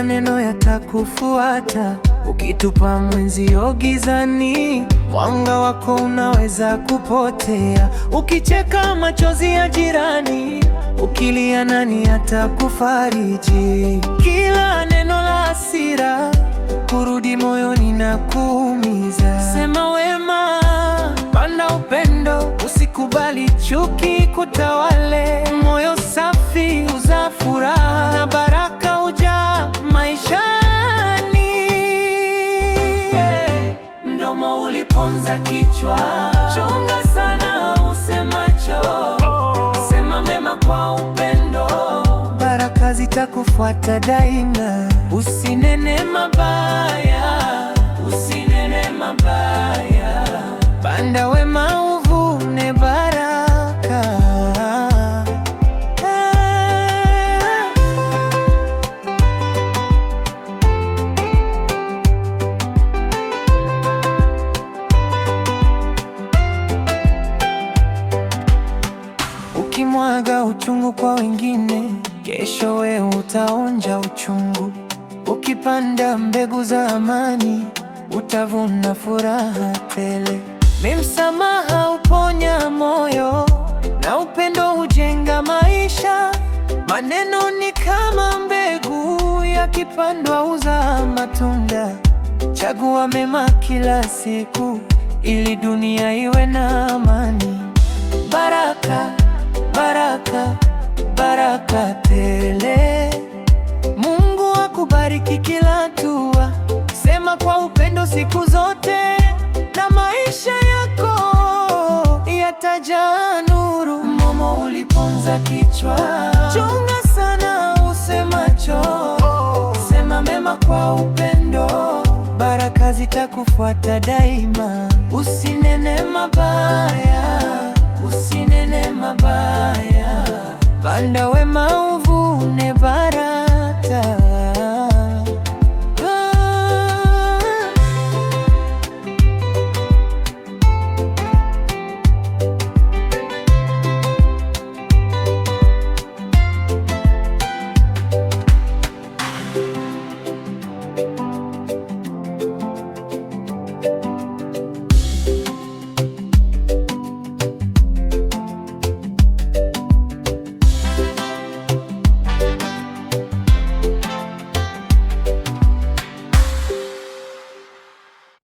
maneno yatakufuata. Ukitupa mwenzio gizani, mwanga wako unaweza kupotea. Ukicheka machozi ya jirani, ukilia nani atakufariji? Kila neno la hasira kurudi moyoni na kuumiza. Sema wema, panda upendo, usikubali chuki kutawale. Moyo safi huzaa furaha na baraka hujaa maishani. Mdomo uliponza kichwa, chunga sana usemacho. Sema mema kwa upendo, baraka zitakufuata daima. Usinene mabaya, usinene mabaya. Panda wema uvune baraka. Ukimwaga uchungu kwa wengine, kesho wewe utaonja uchungu. Ukipanda mbegu za amani, utavuna furaha tele. Msamaha uponya moyo na upendo hujenga maisha. Maneno ni kama mbegu, yakipandwa huzaa matunda. Chagua mema kila siku ili dunia iwe na amani. Baraka, baraka, baraka tele. Mungu akubariki kila hatua. Sema kwa upendo siku zote, na maisha yako yatajaa nuru. Mdomo uliponza kichwa, chunga sana usemacho. Sema mema kwa upendo, baraka zitakufuata daima. Usinene mabaya, usinene mabaya. Panda wema